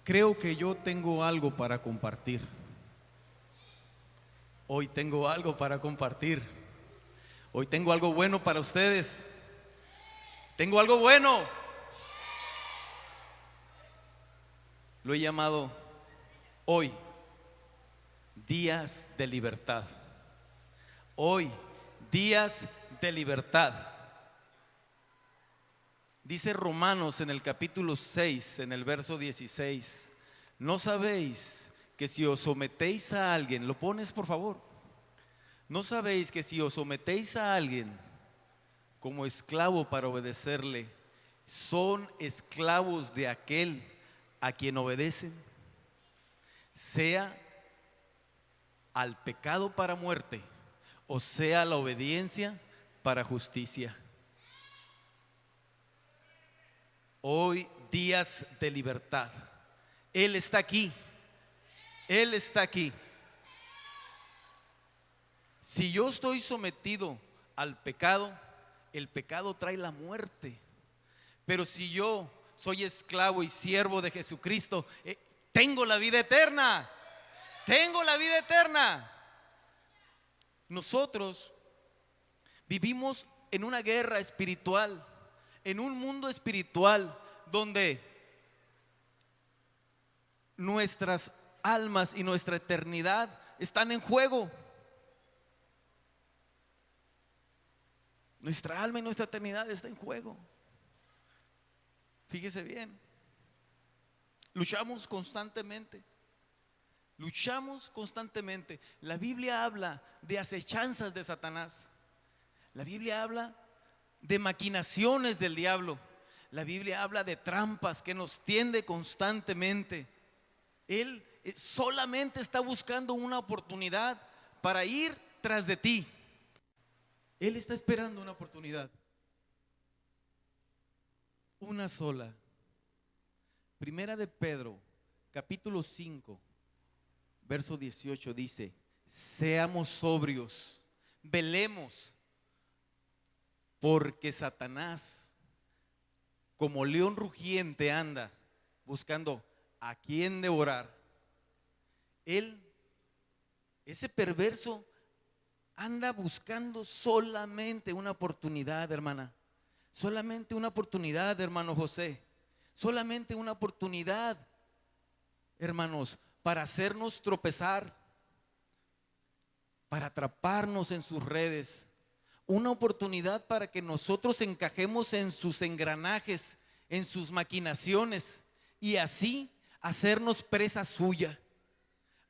Creo que yo tengo algo para compartir. Hoy tengo algo para compartir. Hoy tengo algo bueno para ustedes. Tengo algo bueno. Lo he llamado hoy días de libertad. Hoy días de libertad. Dice Romanos en el capítulo 6, en el verso 16: ¿no sabéis que si os sometéis a alguien, lo pones por favor? ¿No sabéis que si os sometéis a alguien como esclavo para obedecerle, son esclavos de aquel a quien obedecen? Sea al pecado para muerte, o sea la obediencia para justicia. Hoy días de libertad. Él está aquí. Él está aquí. Si yo estoy sometido al pecado, el pecado trae la muerte. Pero si yo soy esclavo y siervo de Jesucristo, tengo la vida eterna. Tengo la vida eterna. Nosotros vivimos en una guerra espiritual, en un mundo espiritual donde nuestras almas y nuestra eternidad están en juego. Nuestra alma y nuestra eternidad está en juego. Fíjese bien. Luchamos constantemente. Luchamos constantemente. La Biblia habla de acechanzas de Satanás. La Biblia habla de maquinaciones del diablo. La Biblia habla de trampas que nos tiende constantemente. Él solamente está buscando una oportunidad para ir tras de ti. Él está esperando una oportunidad. Una sola. Primera de Pedro, capítulo 5, verso 18 dice: seamos sobrios, velemos, porque Satanás como león rugiente anda buscando a quien devorar. Ese perverso, anda buscando solamente una oportunidad, hermana. Solamente una oportunidad, hermano José. Solamente una oportunidad, hermanos, para hacernos tropezar, para atraparnos en sus redes. Una oportunidad para que nosotros encajemos en sus engranajes, en sus maquinaciones, y así hacernos presa suya.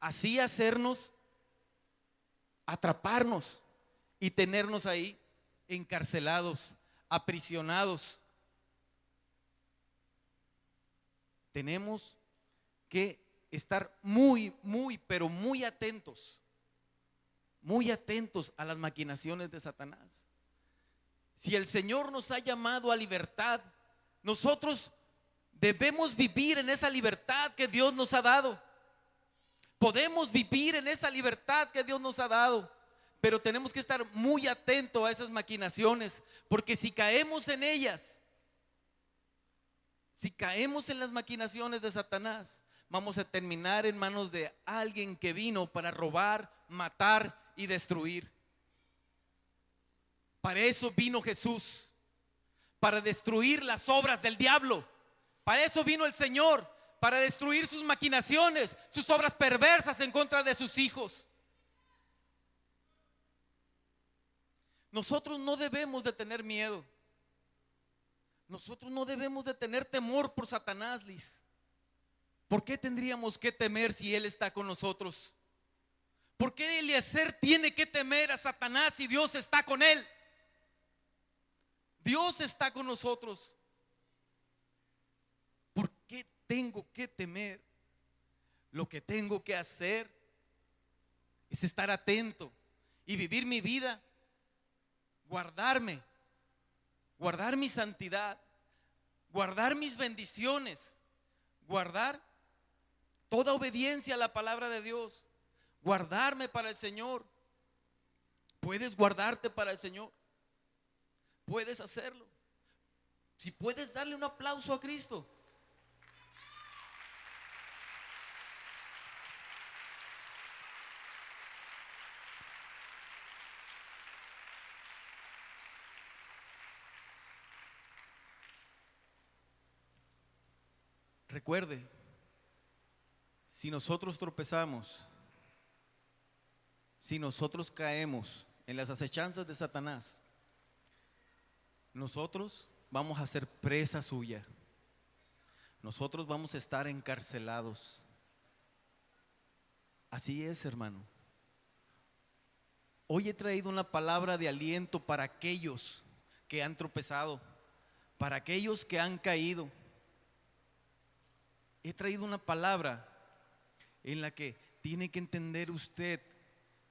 Así hacernos atraparnos y tenernos ahí encarcelados, aprisionados. Tenemos que estar pero muy atentos a las maquinaciones de Satanás. Si el Señor nos ha llamado a libertad, nosotros debemos vivir en esa libertad que Dios nos ha dado. Podemos vivir en esa libertad que Dios nos ha dado, pero tenemos que estar muy atentos a esas maquinaciones, porque si caemos en ellas, si caemos en las maquinaciones de Satanás, vamos a terminar en manos de alguien que vino para robar, matar y destruir. Para eso vino Jesús, para destruir las obras del diablo. Para eso vino el Señor, para destruir sus maquinaciones, sus obras perversas en contra de sus hijos. Nosotros no debemos de tener miedo. Nosotros no debemos de tener temor por Satanás, Liz. ¿Por qué tendríamos que temer si Él está con nosotros? ¿Por qué Eliezer tiene que temer a Satanás si Dios está con él? Dios está con nosotros. ¿Por qué tengo que temer? Lo que tengo que hacer es estar atento y vivir mi vida, guardarme, guardar mi santidad, guardar mis bendiciones, guardar toda obediencia a la palabra de Dios, guardarme para el Señor. ¿Puedes guardarte para el Señor? Puedes hacerlo. Si puedes darle un aplauso a Cristo. Recuerde, si nosotros tropezamos, si nosotros caemos en las acechanzas de Satanás, nosotros vamos a ser presa suya. Nosotros vamos a estar encarcelados. Así es, hermano. Hoy he traído una palabra de aliento para aquellos que han tropezado, para aquellos que han caído. He traído una palabra en la que tiene que entender usted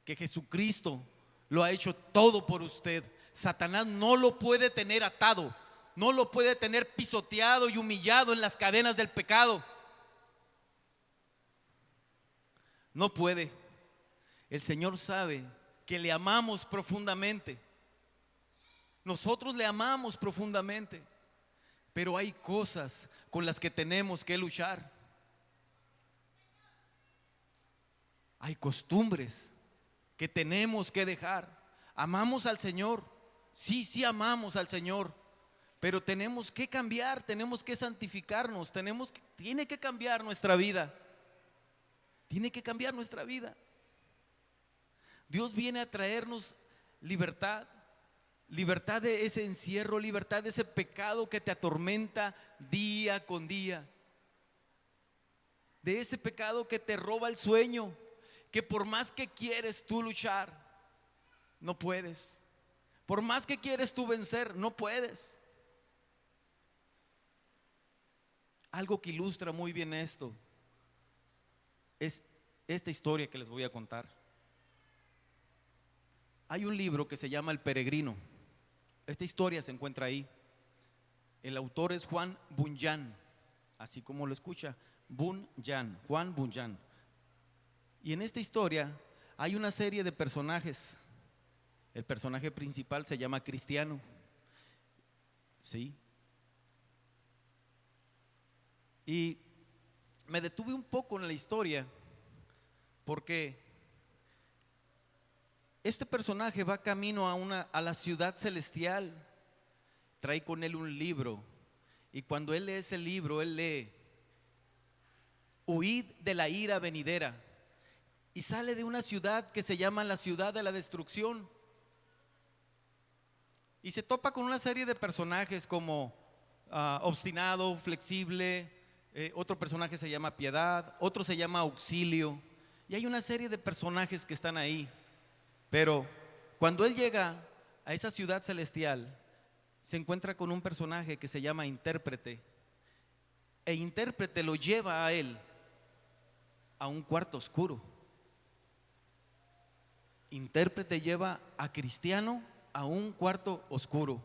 que Jesucristo lo ha hecho todo por usted. Satanás no lo puede tener atado, no lo puede tener pisoteado y humillado en las cadenas del pecado. No puede. El Señor sabe que le amamos profundamente. Nosotros le amamos profundamente, pero hay cosas con las que tenemos que luchar. Hay costumbres que tenemos que dejar. Amamos al Señor, sí amamos al Señor, pero tenemos que cambiar, tenemos que santificarnos, tiene que cambiar nuestra vida. Tiene que cambiar nuestra vida. Dios viene a traernos libertad, libertad de ese encierro, libertad de ese pecado que te atormenta día con día, de ese pecado que te roba el sueño, que por más que quieres tú luchar, no puedes. Por más que quieres tú vencer, no puedes. Algo que ilustra muy bien esto es esta historia que les voy a contar. Hay un libro que se llama El Peregrino. Esta historia se encuentra ahí. El autor es Juan Bunyan, así como lo escucha, Bunyan, Juan Bunyan. Y en esta historia hay una serie de personajes. El personaje principal se llama Cristiano. ¿Sí? Y me detuve un poco en la historia porque este personaje va camino a la ciudad celestial. Trae con él un libro, y cuando él lee ese libro, él lee: huid de la ira venidera, y sale de una ciudad que se llama la ciudad de la destrucción, y se topa con una serie de personajes como obstinado, flexible, otro personaje se llama Piedad, otro se llama Auxilio, y hay una serie de personajes que están ahí. Pero cuando él llega a esa ciudad celestial, se encuentra con un personaje que se llama Intérprete, e Intérprete lo lleva a él a un cuarto oscuro. Intérprete lleva a Cristiano a un cuarto oscuro,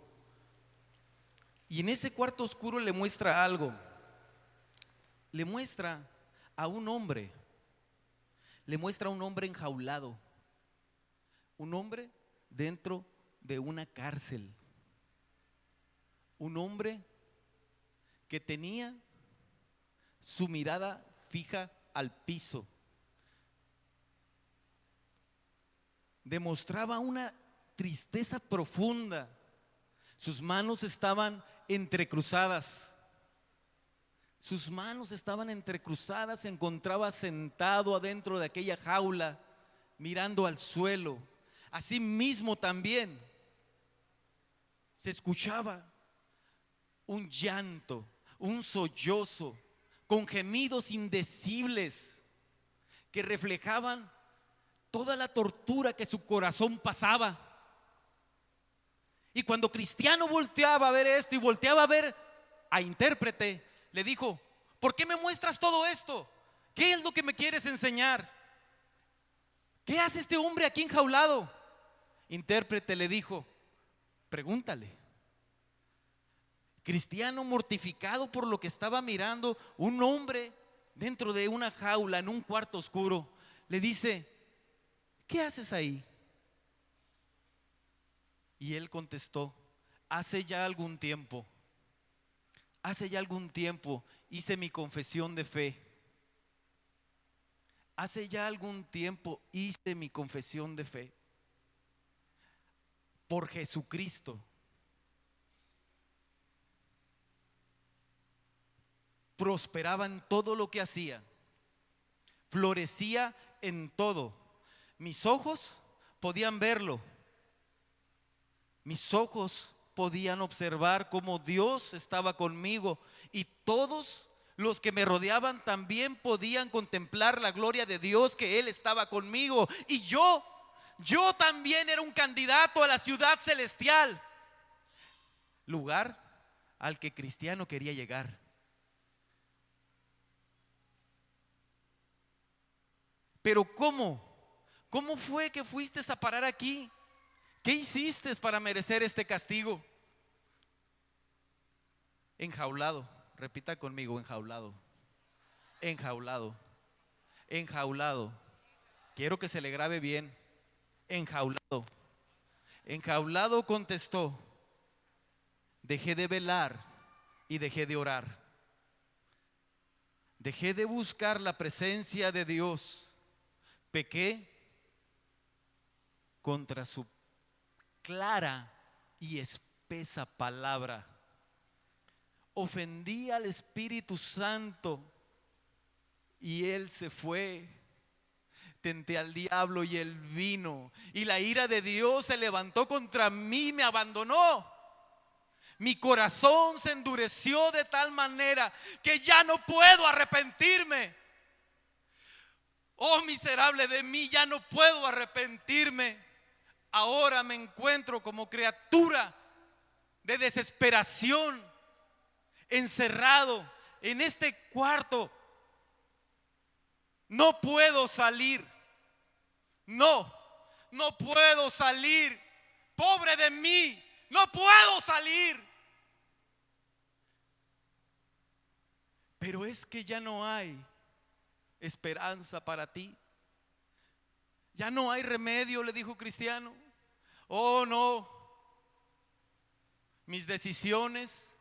y en ese cuarto oscuro le muestra algo. Le muestra a un hombre, le muestra a un hombre enjaulado, un hombre dentro de una cárcel, un hombre que tenía su mirada fija al piso, demostraba una tristeza profunda, sus manos estaban entrecruzadas. Sus manos estaban entrecruzadas, se encontraba sentado adentro de aquella jaula, mirando al suelo. Asimismo también se escuchaba un llanto, un sollozo, con gemidos indecibles que reflejaban toda la tortura que su corazón pasaba. Y cuando Cristiano volteaba a ver esto y volteaba a ver a Intérprete, le dijo: ¿por qué me muestras todo esto? ¿Qué es lo que me quieres enseñar? ¿Qué hace este hombre aquí enjaulado? Intérprete le dijo: pregúntale. Cristiano, mortificado por lo que estaba mirando, un hombre dentro de una jaula en un cuarto oscuro, le dice: ¿qué haces ahí? Y él contestó: hace ya algún tiempo hice mi confesión de fe. Hace ya algún tiempo hice mi confesión de fe por Jesucristo. prosperaba en todo lo que hacía, florecía en todo. Mis ojos podían verlo, mis ojos podían observar cómo Dios estaba conmigo, y todos los que me rodeaban también podían contemplar la gloria de Dios, que Él estaba conmigo. Y yo también era un candidato a la ciudad celestial, lugar al que Cristiano quería llegar. Pero ¿cómo fue que fuiste a parar aquí? ¿Qué hiciste para merecer este castigo? Enjaulado. Repita conmigo: enjaulado. Enjaulado. Enjaulado. Quiero que se le grabe bien. Enjaulado. Enjaulado contestó: dejé de velar y dejé de orar. Dejé de buscar la presencia de Dios. Pequé contra su clara y espesa palabra. Ofendí al Espíritu Santo y Él se fue. Tenté al diablo y Él vino, y la ira de Dios se levantó contra mí y me abandonó. Mi corazón se endureció de tal manera que ya no puedo arrepentirme. Oh, miserable de mí, ya no puedo arrepentirme. Ahora me encuentro como criatura de desesperación, encerrado en este cuarto. No puedo salir. No puedo salir. Pobre de mí, no puedo salir. Pero es que ya no hay esperanza para ti. Ya no hay remedio, le dijo Cristiano. Oh, no. Mis decisiones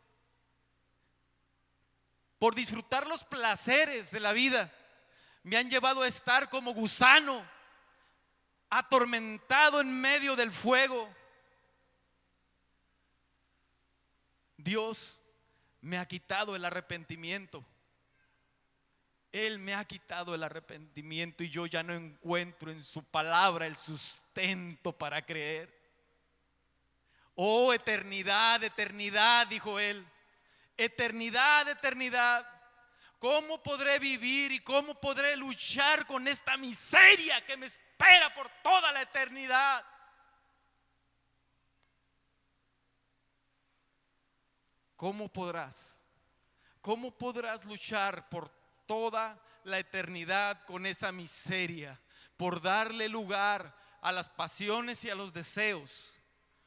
por disfrutar los placeres de la vida me han llevado a estar como gusano, atormentado en medio del fuego. Dios me ha quitado el arrepentimiento. Él me ha quitado el arrepentimiento, y yo ya no encuentro en su palabra el sustento para creer. Oh, eternidad, eternidad, dijo él. Eternidad, eternidad. ¿Cómo podré vivir y cómo podré luchar con esta miseria que me espera por toda la eternidad? ¿Cómo podrás luchar por toda la eternidad con esa miseria, por darle lugar a las pasiones y a los deseos?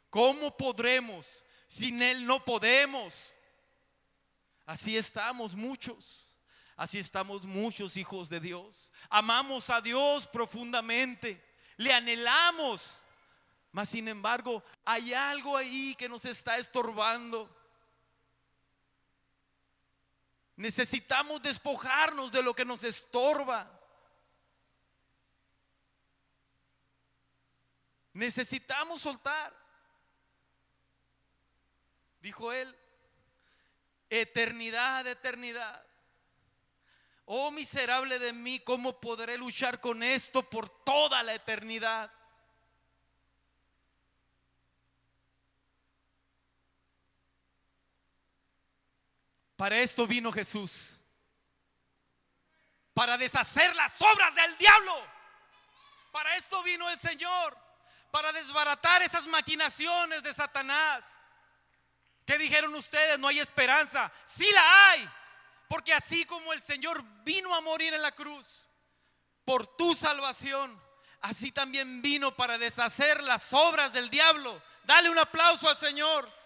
¿Cómo podremos? Sin Él no podemos. Así estamos muchos hijos de Dios. Amamos a Dios profundamente, le anhelamos, mas sin embargo hay algo ahí que nos está estorbando. Necesitamos despojarnos de lo que nos estorba. Necesitamos soltar. Dijo él: eternidad, eternidad. Oh, miserable de mí, ¿cómo podré luchar con esto por toda la eternidad? Para esto vino Jesús, para deshacer las obras del diablo. Para esto vino el Señor, para desbaratar esas maquinaciones de Satanás. ¿Qué dijeron ustedes? No hay esperanza. Sí la hay, porque así como el Señor vino a morir en la cruz por tu salvación, así también vino para deshacer las obras del diablo. Dale un aplauso al Señor.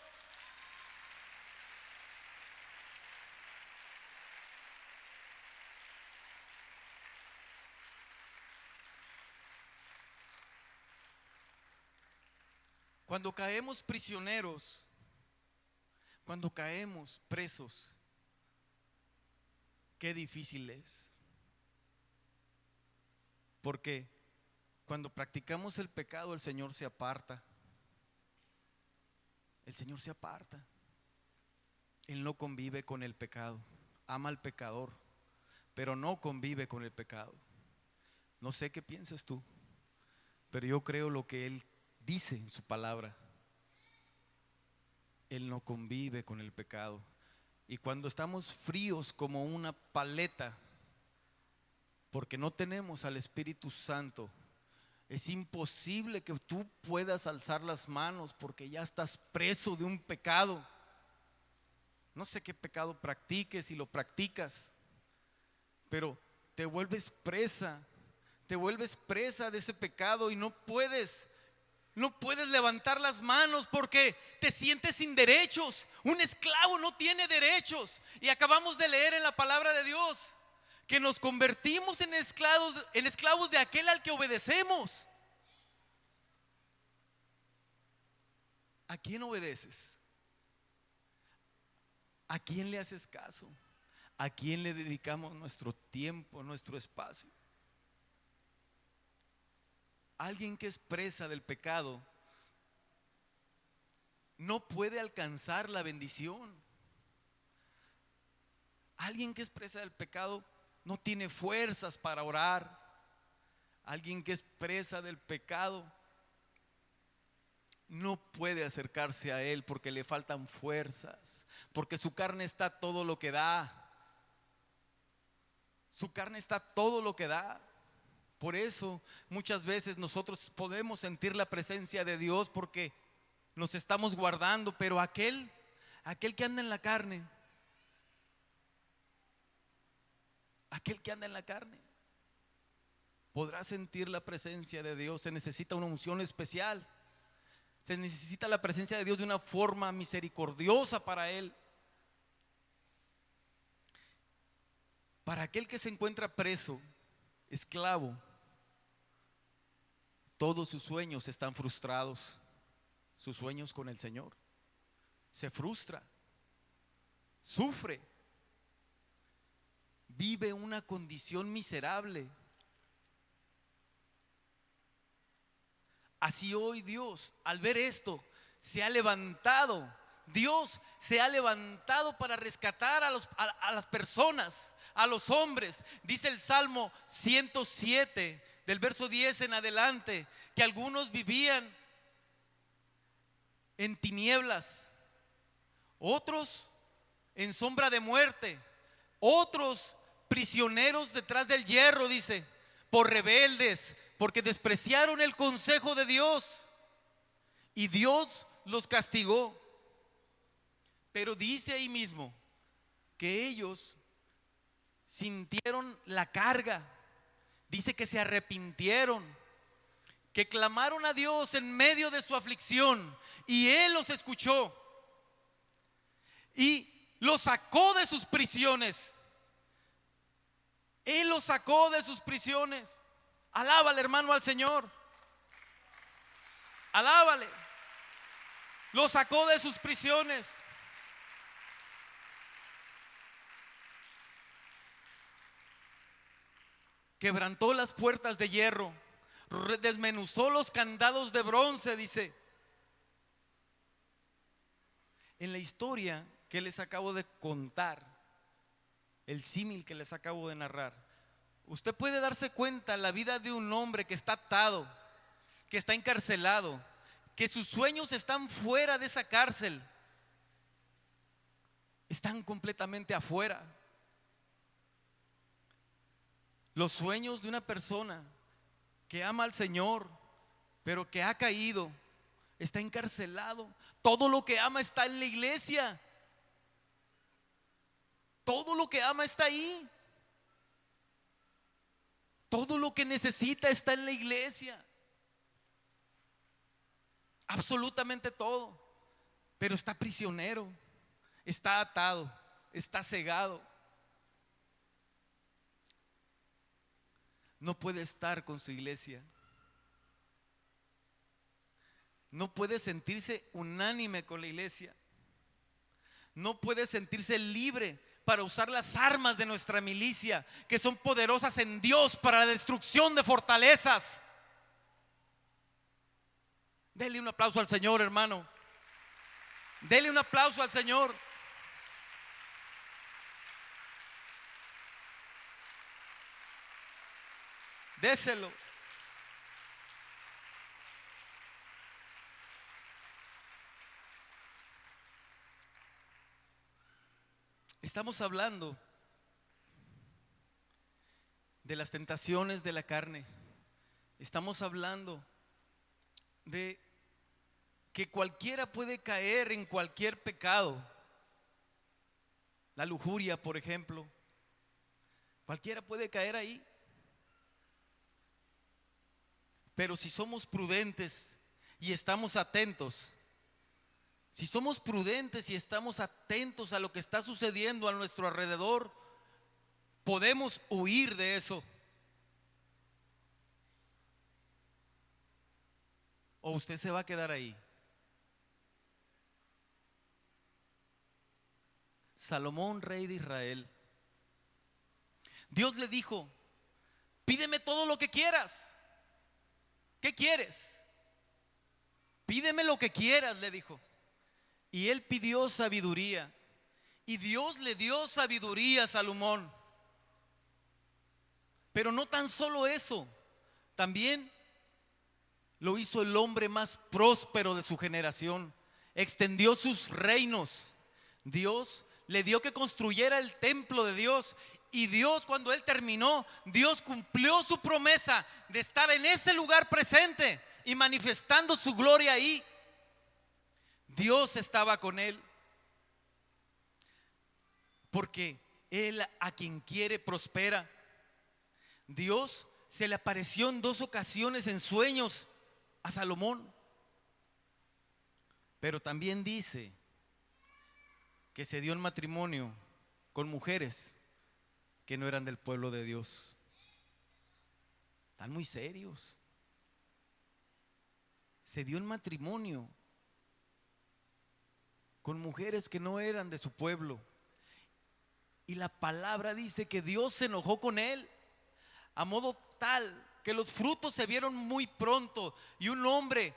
Cuando caemos prisioneros, cuando caemos presos, qué difícil es. Porque cuando practicamos el pecado, el Señor se aparta. El Señor se aparta. Él no convive con el pecado. ama al pecador, pero no convive con el pecado. No sé qué piensas tú, pero yo creo lo que Él dice en su palabra. Él no convive con el pecado. Y cuando estamos fríos como una paleta, porque no tenemos al Espíritu Santo, es imposible que tú puedas alzar las manos, porque ya estás preso de un pecado. No sé qué pecado practiques y lo practicas, pero te vuelves presa de ese pecado y no puedes levantar las manos porque te sientes sin derechos. Un esclavo no tiene derechos. Y acabamos de leer en la palabra de Dios que nos convertimos en esclavos de aquel al que obedecemos. ¿A quién obedeces? ¿A quién le haces caso? ¿A quién le dedicamos nuestro tiempo, nuestro espacio? Alguien que es presa del pecado no puede alcanzar la bendición. Alguien que es presa del pecado no tiene fuerzas para orar. Alguien que es presa del pecado no puede acercarse a Él porque le faltan fuerzas, porque su carne está todo lo que da. Su carne está todo lo que da. Por eso muchas veces nosotros podemos sentir la presencia de Dios porque nos estamos guardando, pero aquel que anda en la carne, podrá sentir la presencia de Dios. Se necesita una unción especial. Se necesita la presencia de Dios de una forma misericordiosa para él. Para aquel que se encuentra preso, esclavo, todos sus sueños están frustrados. Sus sueños con el Señor. Se frustra, sufre, vive una condición miserable. Así hoy Dios, al ver esto, se ha levantado. Dios se ha levantado para rescatar a las personas, a los hombres. Dice el Salmo 107, del verso 10 en adelante, que algunos vivían en tinieblas, otros en sombra de muerte, otros prisioneros detrás del hierro, dice, por rebeldes, porque despreciaron el consejo de Dios y Dios los castigó. Pero dice ahí mismo que ellos sintieron la carga. Dice que se arrepintieron, que clamaron a Dios en medio de su aflicción y Él los escuchó y los sacó de sus prisiones. Él los sacó de sus prisiones. Alábale, hermano, al Señor. Alábale. Los sacó de sus prisiones. Quebrantó las puertas de hierro, desmenuzó los candados de bronce, dice. En la historia que les acabo de contar, el símil que les acabo de narrar, usted puede darse cuenta la vida de un hombre que está atado, que está encarcelado, que sus sueños están fuera de esa cárcel, están completamente afuera. Los sueños de una persona que ama al Señor, pero que ha caído, está encarcelado. Todo lo que ama está en la iglesia. Todo lo que ama está ahí. Todo lo que necesita está en la iglesia. Absolutamente todo. Pero está prisionero, está atado, está cegado. No puede estar con su iglesia. No puede sentirse unánime con la iglesia. No puede sentirse libre para usar las armas de nuestra milicia, que son poderosas en Dios para la destrucción de fortalezas. Dele un aplauso al Señor, hermano. Dele un aplauso al Señor. Déselo. Estamos hablando de las tentaciones de la carne. Estamos hablando de que cualquiera puede caer en cualquier pecado. La lujuria, por ejemplo. Cualquiera puede caer ahí. Pero si somos prudentes y estamos atentos, si somos prudentes y estamos atentos a lo que está sucediendo a nuestro alrededor, podemos huir de eso. ¿O usted se va a quedar ahí? Salomón, rey de Israel, Dios le dijo: pídeme todo lo que quieras. ¿Qué quieres? Pídeme lo que quieras, le dijo. Y él pidió sabiduría, y Dios le dio sabiduría a Salomón. Pero no tan solo eso, también lo hizo el hombre más próspero de su generación. Extendió sus reinos. Dios le dio que construyera el templo de Dios. Y Dios, cuando él terminó, Dios cumplió su promesa de estar en ese lugar presente y manifestando su gloria ahí. Dios estaba con él, porque él a quien quiere prospera. Dios se le apareció en 2 ocasiones en sueños a Salomón. Pero también dice que se dio en matrimonio con mujeres que no eran del pueblo de Dios. Están muy serios. Se dio en matrimonio con mujeres que no eran de su pueblo. Y la palabra dice que Dios se enojó con él, a modo tal que los frutos se vieron muy pronto. Y un hombre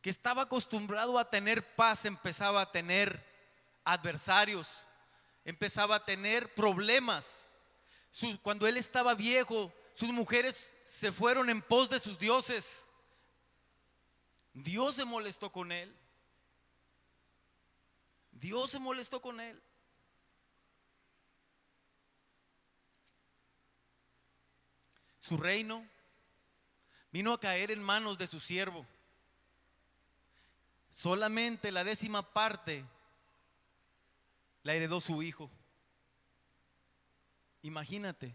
que estaba acostumbrado a tener paz empezaba a tener adversarios, empezaba a tener problemas. Cuando él estaba viejo, sus mujeres se fueron en pos de sus dioses. Dios se molestó con él. Dios se molestó con él. Su reino vino a caer en manos de su siervo. Solamente la 10ª parte la heredó su hijo. Imagínate,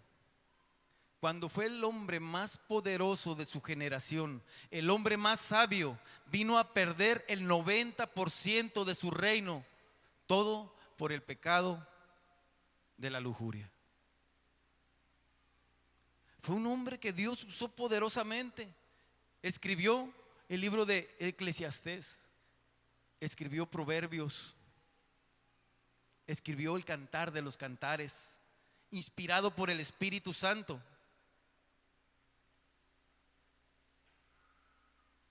cuando fue el hombre más poderoso de su generación, el hombre más sabio, vino a perder el 90% de su reino, todo por el pecado de la lujuria. Fue un hombre que Dios usó poderosamente. Escribió el libro de Eclesiastés, escribió Proverbios, escribió el Cantar de los Cantares, inspirado por el Espíritu Santo.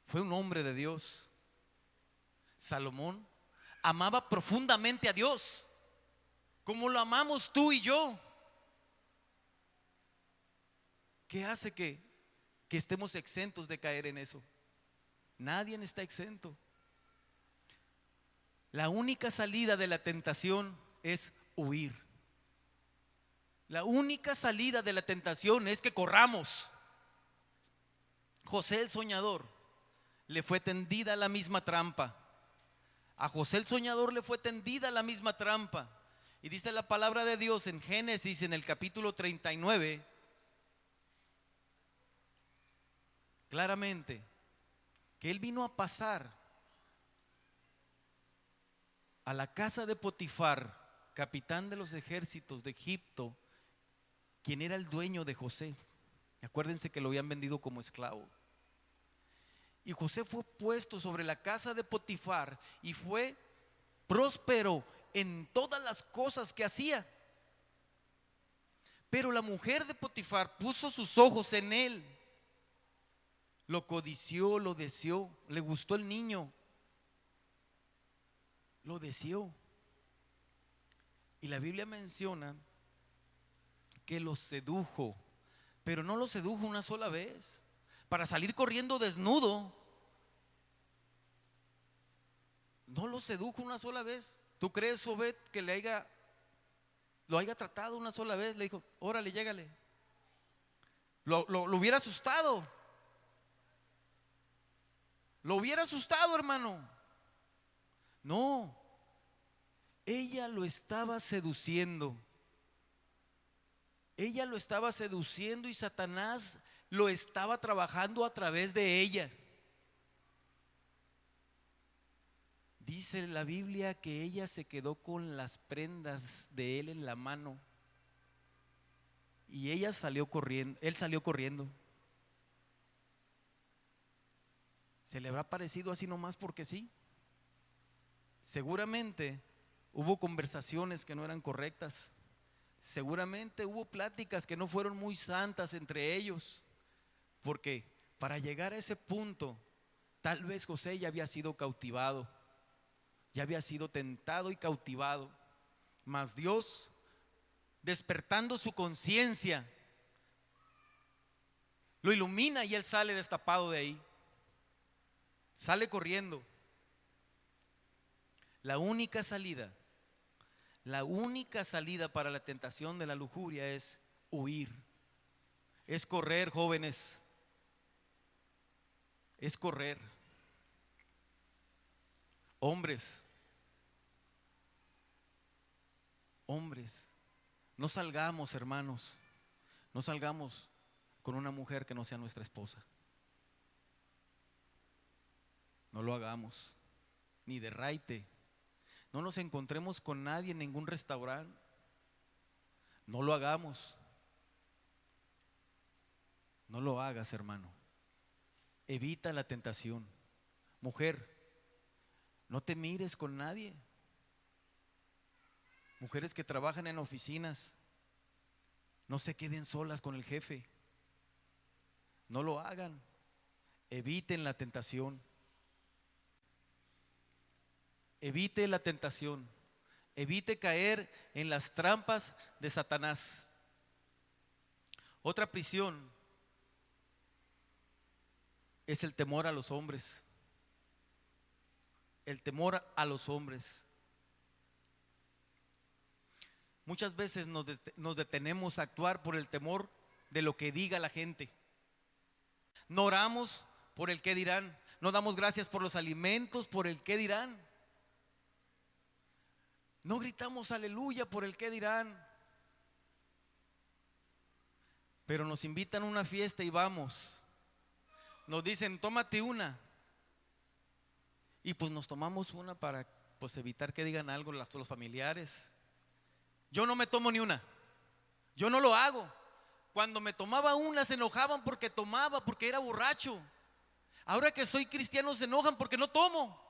Fue un hombre de Dios. Salomón amaba profundamente a Dios, como lo amamos tú y yo. ¿Qué hace que estemos exentos de caer en eso? Nadie está exento. La única salida de la tentación es huir. La única salida de la tentación es que corramos. José el soñador le fue tendida la misma trampa. A José el soñador le fue tendida la misma trampa. Y dice la palabra de Dios en Génesis, en el capítulo 39, claramente, que él vino a pasar a la casa de Potifar, capitán de los ejércitos de Egipto, quien era el dueño de José. Acuérdense que lo habían vendido como esclavo. Y José fue puesto sobre la casa de Potifar y fue próspero en todas las cosas que hacía. Pero la mujer de Potifar puso sus ojos en él, lo codició, lo deseó, le gustó el niño, lo deseó. Y la Biblia menciona que lo sedujo pero no lo sedujo una sola vez. Para salir corriendo desnudo, no lo sedujo una sola vez. ¿Tú crees, Obed, que lo haya tratado una sola vez? Le dijo, órale, llégale. Lo hubiera asustado. Lo hubiera asustado, hermano. No, ella lo estaba seduciendo. Ella lo estaba seduciendo y Satanás lo estaba trabajando a través de ella. Dice la Biblia que ella se quedó con las prendas de él en la mano y ella salió corriendo, él salió corriendo. ¿Se le habrá parecido así nomás porque sí? Seguramente hubo conversaciones que no eran correctas. Seguramente hubo pláticas que no fueron muy santas entre ellos, porque para llegar a ese punto, tal vez José ya había sido cautivado, ya había sido tentado y cautivado, mas Dios, despertando su conciencia, lo ilumina y él sale destapado de ahí, sale corriendo. La única salida para la tentación de la lujuria es huir, es correr, jóvenes, es correr. Hombres, no salgamos, hermanos, no salgamos con una mujer que no sea nuestra esposa. No lo hagamos, ni de raite. No nos encontremos con nadie en ningún restaurante. No lo hagamos. No lo hagas, hermano. Evita la tentación. Mujer, no te mires con nadie. Mujeres que trabajan en oficinas, no se queden solas con el jefe. No lo hagan. Eviten la tentación. Evite la tentación. Evite caer en las trampas de Satanás. Otra prisión es el temor a los hombres. El temor a los hombres. Muchas veces nos detenemos a actuar por el temor de lo que diga la gente. No oramos por el qué dirán. No damos gracias por los alimentos por el qué dirán. No gritamos aleluya por el qué dirán. Pero nos invitan a una fiesta y vamos. Nos dicen, tómate una. Y pues nos tomamos una para evitar que digan algo los familiares. Yo no me tomo ni una. Yo no lo hago. Cuando me tomaba una se enojaban porque tomaba, porque era borracho. Ahora que soy cristiano se enojan porque no tomo.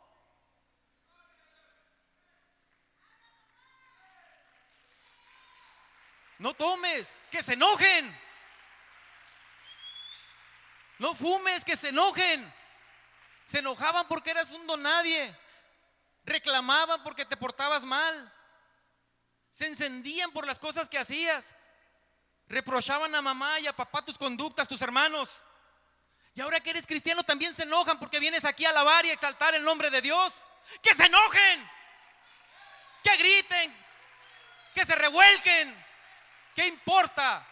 No tomes, que se enojen. No fumes, que se enojen. Se enojaban porque eras un don nadie. Reclamaban porque te portabas mal. Se encendían por las cosas que hacías. Reprochaban a mamá y a papá tus conductas, tus hermanos. Y ahora que eres cristiano también se enojan porque vienes aquí a alabar y a exaltar el nombre de Dios. Que se enojen, que griten, que se revuelquen. ¿Qué importa?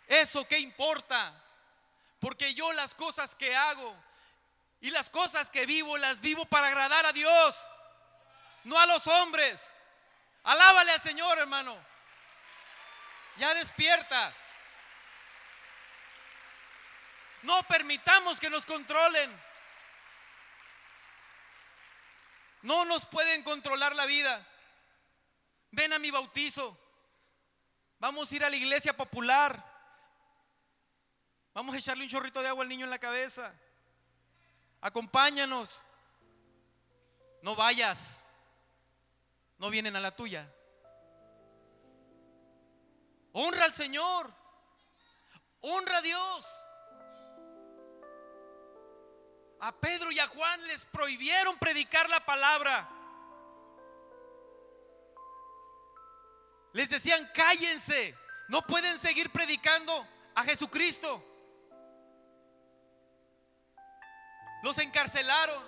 Eso, ¿qué importa? Porque yo las cosas que hago y las cosas que vivo, las vivo para agradar a Dios, no a los hombres. Alábale al Señor, hermano. Ya despierta. No permitamos que nos controlen. No nos pueden controlar la vida. Ven a mi bautizo. Vamos a ir a la iglesia popular. Vamos a echarle un chorrito de agua al niño en la cabeza. Acompáñanos. No vayas. No vienen a la tuya. Honra al Señor. Honra a Dios. A Pedro y a Juan les prohibieron predicar la palabra. Les decían, cállense, no pueden seguir predicando a Jesucristo. Los encarcelaron.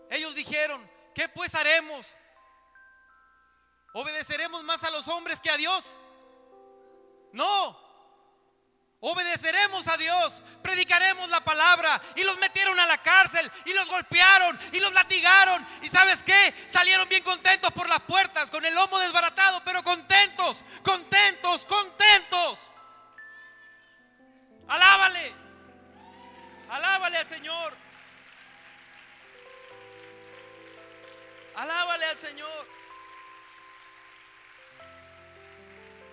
Ellos dijeron: ¿qué pues haremos? ¿Obedeceremos más a los hombres que a Dios? No. Obedeceremos a Dios, predicaremos la palabra. Y los metieron a la cárcel, y los golpearon, y los latigaron. ¿Y sabes qué? Salieron bien contentos por las puertas, con el lomo desbaratado, pero contentos, contentos, contentos. Alábale, alábale al Señor. Alábale al Señor.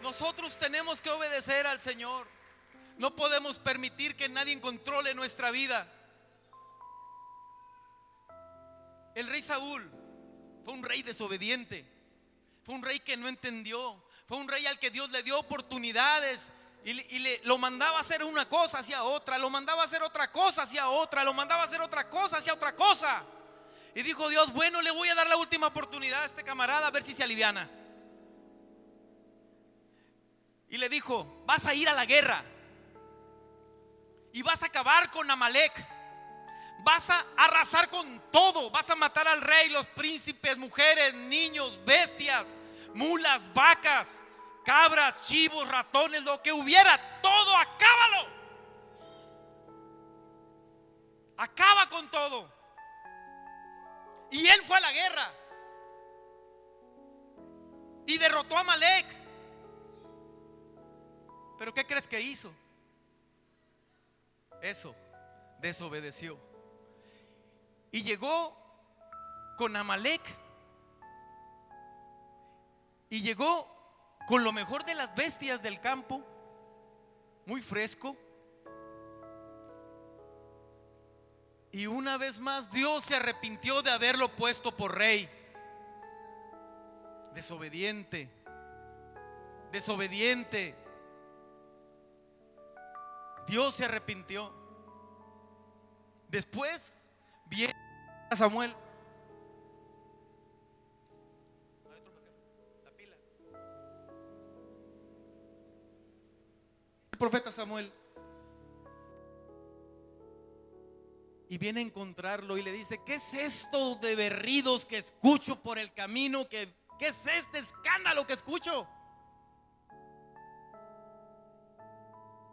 Nosotros tenemos que obedecer al Señor. No podemos permitir que nadie controle nuestra vida. El rey Saúl fue un rey desobediente. Fue un rey que no entendió. Fue un rey al que Dios le dio oportunidades lo mandaba a hacer una cosa hacia otra, lo mandaba a hacer otra cosa hacia otra, lo mandaba a hacer otra cosa hacia otra cosa. Y dijo Dios: bueno, le voy a dar la última oportunidad a este camarada, a ver si se aliviana. Y le dijo: vas a ir a la guerra y vas a acabar con Amalek. Vas a arrasar con todo. Vas a matar al rey, los príncipes, mujeres, niños, bestias, mulas, vacas, cabras, chivos, ratones, lo que hubiera, todo, acábalo. Acaba con todo. Y él fue a la guerra y derrotó a Amalek. ¿Pero qué crees que hizo? Eso, desobedeció. Y llegó con Amalek. Y llegó con lo mejor de las bestias del campo, muy fresco. Y una vez más Dios se arrepintió de haberlo puesto por rey. Desobediente, desobediente. Dios se arrepintió. Después viene Samuel. La pila. El profeta Samuel. Y viene a encontrarlo y le dice: ¿qué es esto de berridos que escucho por el camino? ¿Qué es este escándalo que escucho?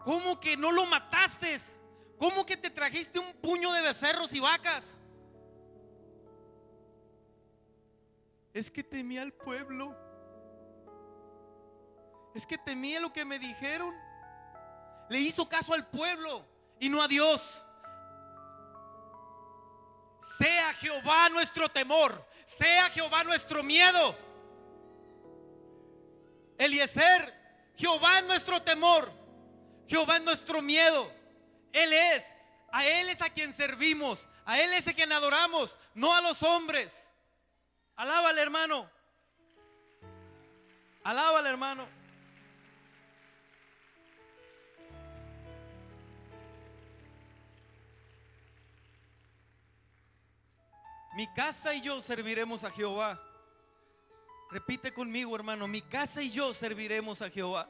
¿Cómo que no lo mataste? ¿Cómo que te trajiste un puño de becerros y vacas? Es que temía al pueblo. Es que temía lo que me dijeron. Le hizo caso al pueblo y no a Dios. Sea Jehová nuestro temor, sea Jehová nuestro miedo. Eliezer, Jehová es nuestro temor, Jehová es nuestro miedo. Él es, a Él es a quien servimos, a Él es a quien adoramos, no a los hombres. Alábale, hermano. Alábale, hermano. Mi casa y yo serviremos a Jehová. Repite conmigo, hermano: mi casa y yo serviremos a Jehová.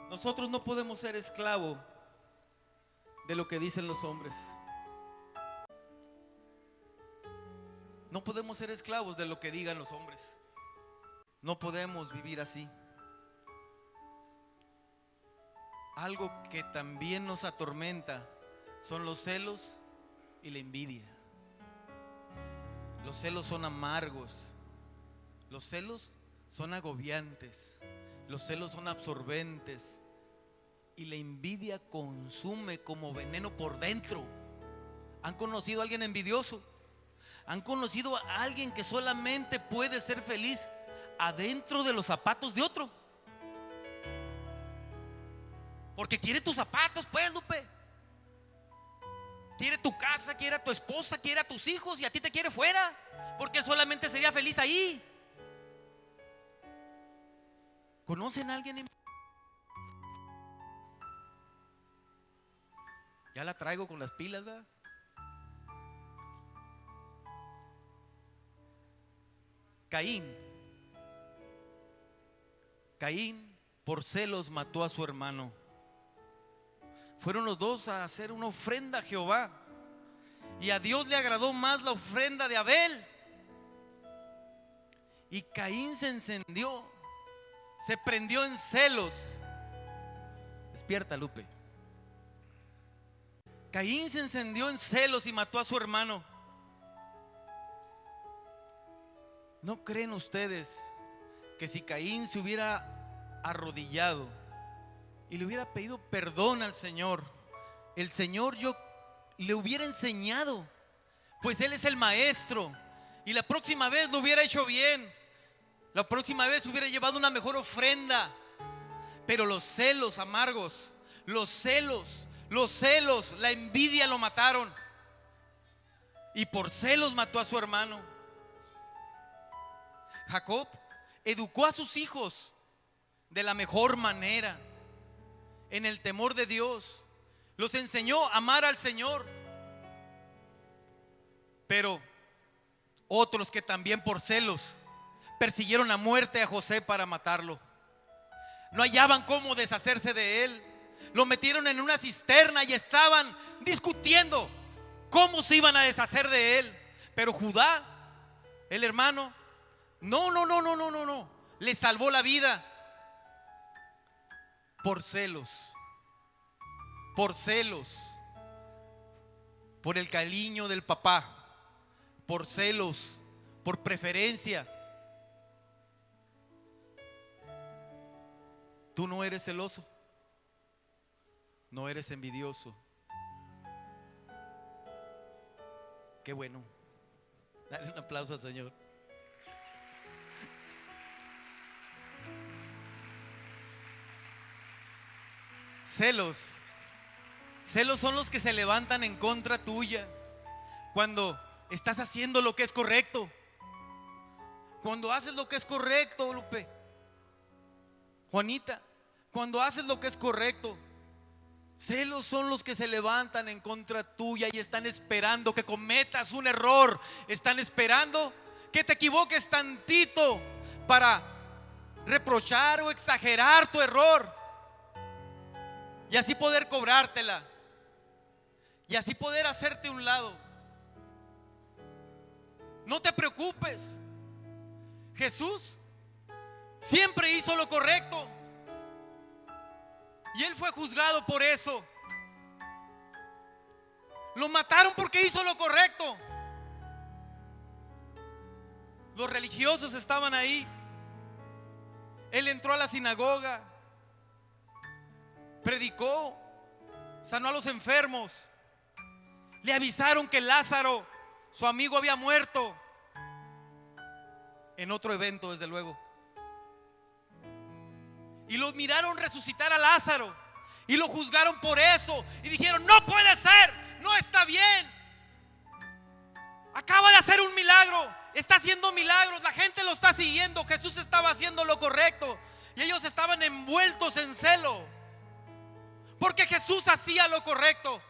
Nosotros no podemos ser esclavos de lo que dicen los hombres. No podemos ser esclavos de lo que digan los hombres. No podemos vivir así. Algo que también nos atormenta son los celos y la envidia. Los celos son amargos. Los celos son agobiantes. Los celos son absorbentes. Y la envidia consume como veneno por dentro. ¿Han conocido a alguien envidioso? ¿Han conocido a alguien que solamente puede ser feliz adentro de los zapatos de otro? Porque quiere tus zapatos, pues, Lupe. Quiere tu casa, quiere a tu esposa, quiere a tus hijos, y a ti te quiere fuera, porque él solamente sería feliz ahí. ¿Conocen a alguien? Ya la traigo con las pilas, ¿verdad? Caín por celos mató a su hermano. Fueron los dos a hacer una ofrenda a Jehová, y a Dios le agradó más la ofrenda de Abel. Y Caín se encendió, se prendió en celos. Despierta, Lupe. Caín se encendió en celos y mató a su hermano. ¿No creen ustedes que si Caín se hubiera arrodillado y le hubiera pedido perdón al Señor, el Señor le hubiera enseñado? Pues Él es el maestro, y la próxima vez lo hubiera hecho bien, la próxima vez hubiera llevado una mejor ofrenda. Pero los celos amargos, los celos, la envidia lo mataron, y por celos mató a su hermano. Jacob educó a sus hijos de la mejor manera, en el temor de Dios. Los enseñó a amar al Señor. Pero otros que también por celos persiguieron a muerte a José para matarlo. No hallaban cómo deshacerse de él. Lo metieron en una cisterna y estaban discutiendo cómo se iban a deshacer de él. Pero Judá, el hermano, no, le salvó la vida por celos, por el cariño del papá, por celos, por preferencia. Tú no eres celoso, no eres envidioso. Qué bueno. Dale un aplauso al Señor. Celos son los que se levantan en contra tuya cuando estás haciendo lo que es correcto. Cuando haces lo que es correcto, Lupe, Juanita, cuando haces lo que es correcto, celos son los que se levantan en contra tuya y están esperando que cometas un error. Están esperando que te equivoques tantito para reprochar o exagerar tu error, y así poder cobrártela, y así poder hacerte a un lado. No te preocupes. Jesús siempre hizo lo correcto, y Él fue juzgado por eso. Lo mataron porque hizo lo correcto. Los religiosos estaban ahí. Él entró a la sinagoga, predicó, sanó a los enfermos. Le avisaron que Lázaro, su amigo, había muerto. En otro evento, desde luego. Y lo miraron resucitar a Lázaro y lo juzgaron por eso, y dijeron: no puede ser, no está bien. Acaba de hacer un milagro, está haciendo milagros, la gente lo está siguiendo. Jesús estaba haciendo lo correcto y ellos estaban envueltos en celo porque Jesús hacía lo correcto.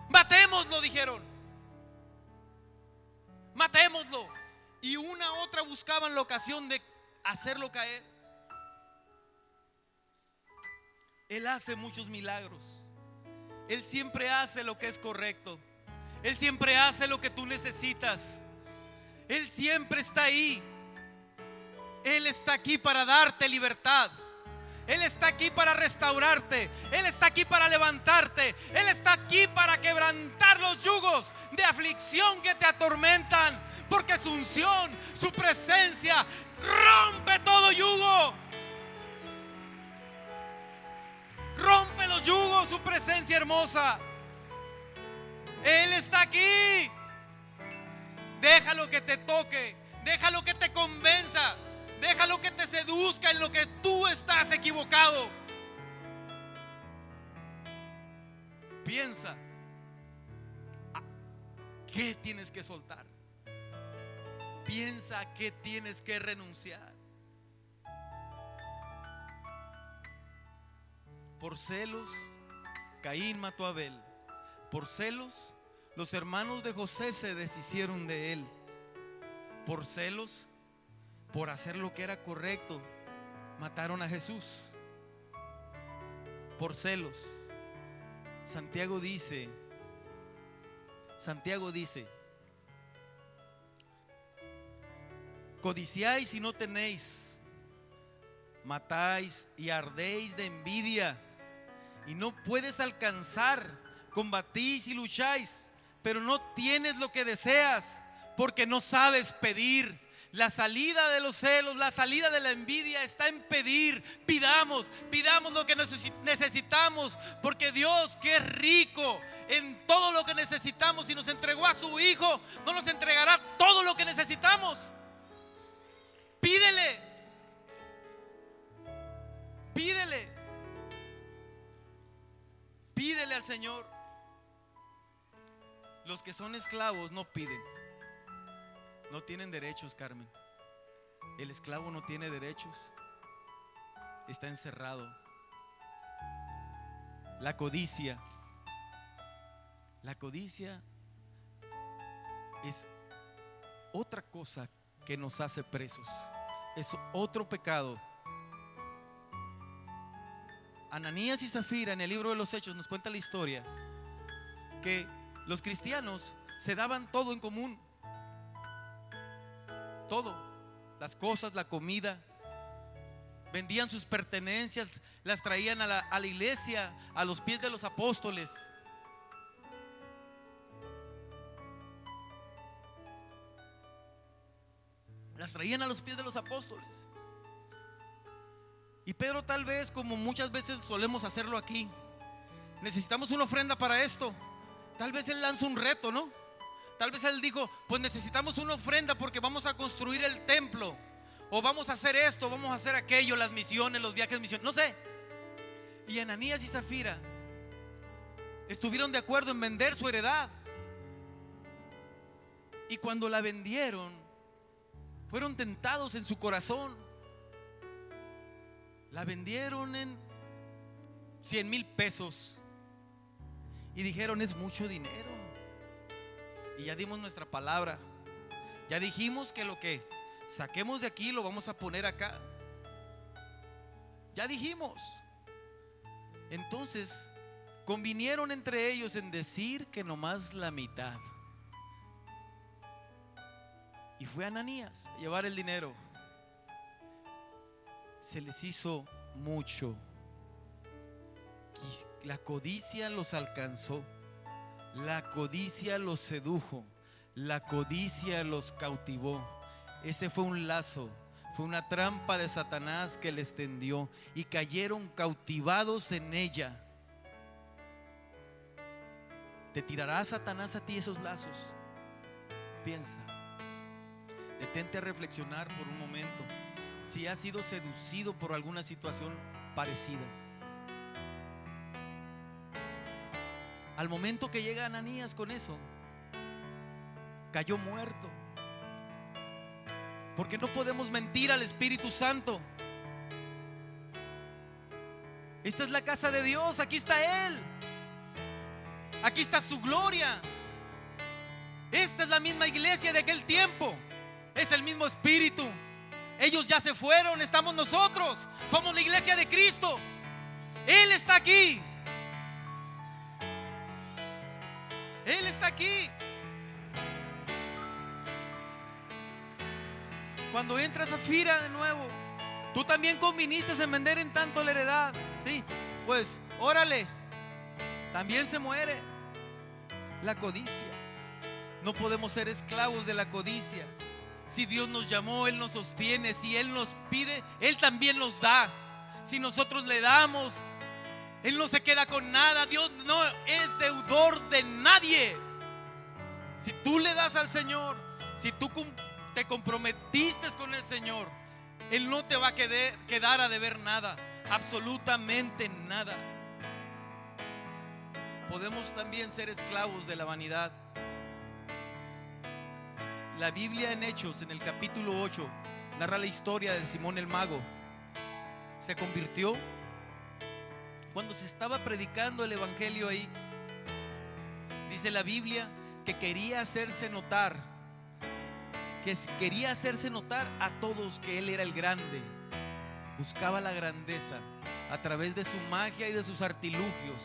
Matémoslo, dijeron. Matémoslo. Y una otra buscaban la ocasión de hacerlo caer. Él hace muchos milagros. Él siempre hace lo que es correcto. Él siempre hace lo que tú necesitas. Él siempre está ahí. Él está aquí para darte libertad. Él está aquí para restaurarte. Él está aquí para levantarte. Él está aquí para quebrantar los yugos de aflicción que te atormentan. Porque su unción, su presencia rompe todo yugo. Rompe los yugos, su presencia hermosa. Él está aquí. Déjalo que te toque, déjalo que te convenza, déjalo que te seduzca en lo que tú estás equivocado. Piensa, ¿qué tienes que soltar? Piensa, ¿qué tienes que renunciar? Por celos, Caín mató a Abel. Por celos, los hermanos de José se deshicieron de él. por celos, por hacer lo que era correcto, mataron a Jesús. Por celos. Santiago dice, codiciáis y no tenéis, matáis y ardéis de envidia, y no puedes alcanzar, combatís y lucháis, pero no tienes lo que deseas, porque no sabes pedir. La salida de los celos, la salida de la envidia está en pedir. Pidamos lo que necesitamos, porque Dios, que es rico en todo lo que necesitamos y nos entregó a su Hijo, no nos entregará todo lo que necesitamos. Pídele. Pídele al Señor. Los que son esclavos no piden. No tienen derechos, Carmen. El esclavo no tiene derechos. Está encerrado. La codicia es otra cosa que nos hace presos. Es otro pecado. Ananías y Zafira, en el libro de los Hechos, nos cuenta la historia que los cristianos se daban todo en común. Todo, las cosas, la comida. Vendían sus pertenencias, las traían a la iglesia, a los pies de los apóstoles. Las traían a los pies de los apóstoles. Y Pedro, tal vez, como muchas veces solemos hacerlo aquí, necesitamos una ofrenda para esto. Tal vez él lanza un reto, ¿no? Tal vez él dijo, pues necesitamos una ofrenda porque vamos a construir el templo, o vamos a hacer esto, vamos a hacer aquello, las misiones, los viajes de misión, no sé. Y Ananías y Zafira estuvieron de acuerdo en vender su heredad. Y cuando la vendieron, fueron tentados en su corazón. La vendieron en 100,000 pesos y dijeron, es mucho dinero. Y ya dimos nuestra palabra. Ya dijimos que lo que saquemos de aquí lo vamos a poner acá. Ya dijimos. Entonces convinieron entre ellos en decir que nomás la mitad. Y fue Ananías a llevar el dinero. Se les hizo mucho. La codicia los alcanzó. La codicia los sedujo. La codicia los cautivó. Ese fue un lazo, fue una trampa de Satanás que les tendió, y cayeron cautivados en ella. ¿Te tirará Satanás a ti esos lazos? Piensa. Detente a reflexionar por un momento si has sido seducido por alguna situación parecida. Al momento que llega Ananías con eso, cayó muerto. Porque no podemos mentir al Espíritu Santo. Esta es la casa de Dios, aquí está Él, aquí está su gloria. Esta es la misma iglesia de aquel tiempo, es el mismo Espíritu. Ellos ya se fueron, estamos nosotros, somos la iglesia de Cristo. Él está aquí. Él está aquí. Cuando entras a Zafira de nuevo, tú también conviniste en vender en tanto la heredad. Sí, pues órale, también se muere la codicia. No podemos ser esclavos de la codicia. Si Dios nos llamó, Él nos sostiene. Si Él nos pide, Él también nos da. Si nosotros le damos, Él no se queda con nada. Dios no es deudor de nadie. Si tú le das al Señor, si tú te comprometiste con el Señor, Él no te va a quedar a deber nada, absolutamente nada. Podemos también ser esclavos de la vanidad. La Biblia en Hechos, en el capítulo 8, narra la historia de Simón el Mago. Se convirtió cuando se estaba predicando el evangelio ahí. Dice la Biblia que quería hacerse notar que quería hacerse notar a todos que él era el grande. Buscaba la grandeza a través de su magia y de sus artilugios.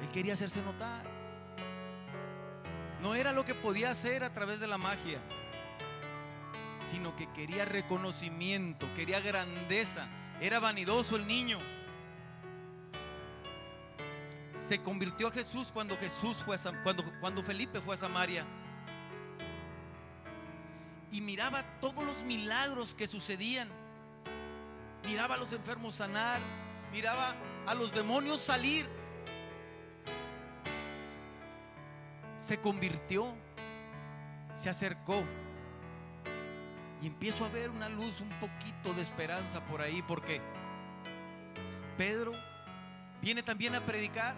Él quería hacerse notar. No era lo que podía hacer a través de la magia, sino que quería reconocimiento, quería grandeza. Era vanidoso el niño. Se convirtió a Jesús cuando Felipe fue a Samaria y miraba todos los milagros que sucedían. Miraba a los enfermos sanar, miraba a los demonios salir. Se convirtió, se acercó y empiezo a ver una luz, un poquito de esperanza por ahí, porque Pedro viene también a predicar.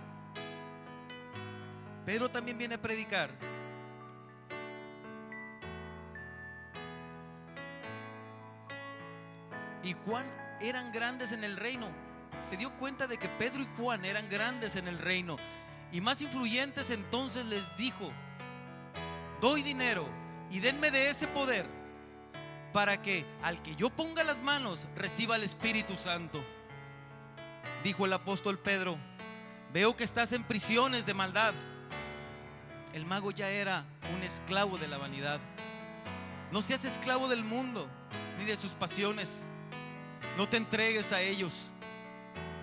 Pedro también viene a predicar. Y Juan eran grandes en el reino. Se dio cuenta de que Pedro y Juan eran grandes en el reino y más influyentes. Entonces les dijo: doy dinero y denme de ese poder, para que al que yo ponga las manos reciba el Espíritu Santo. Dijo el apóstol Pedro: veo que estás en prisiones de maldad. El mago ya era un esclavo de la vanidad. No seas esclavo del mundo ni de sus pasiones. No te entregues a ellos.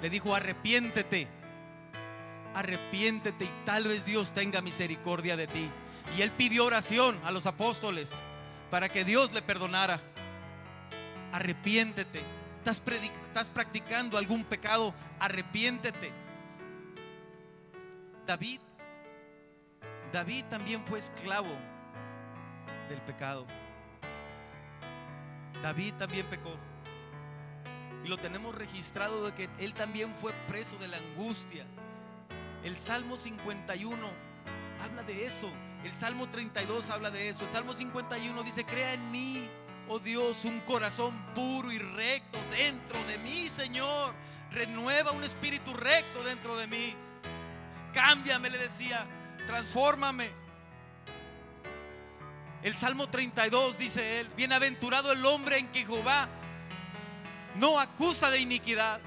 Le dijo: arrepiéntete, arrepiéntete y tal vez Dios tenga misericordia de ti. Y él pidió oración a los apóstoles para que Dios le perdonara. Arrepiéntete. ¿Estás practicando algún pecado? Arrepiéntete. David también fue esclavo del pecado. David también pecó y lo tenemos registrado de que él también fue preso de la angustia. El Salmo 51 habla de eso. El Salmo 32 habla de eso. El Salmo 51 dice: crea en mí, oh Dios, un corazón puro y recto dentro de mí, Señor. Renueva un espíritu recto dentro de mí. Cámbiame, le decía, transfórmame. El Salmo 32 dice él: bienaventurado el hombre en que Jehová no acusa de iniquidad,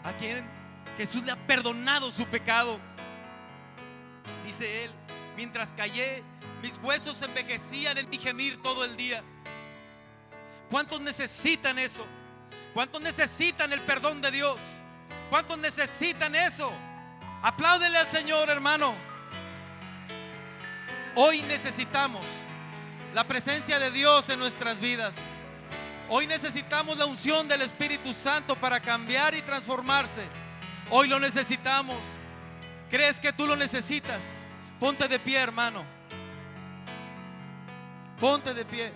a quien Jesús le ha perdonado su pecado. Dice él: mientras callé, mis huesos envejecían en mi gemir todo el día. ¿Cuántos necesitan eso? ¿Cuántos necesitan el perdón de Dios? ¿Cuántos necesitan eso? Apláudele al Señor, hermano. Hoy necesitamos la presencia de Dios en nuestras vidas. Hoy necesitamos la unción del Espíritu Santo para cambiar y transformarse. Hoy lo necesitamos. ¿Crees que tú lo necesitas? Ponte de pie, hermano. Ponte de pie.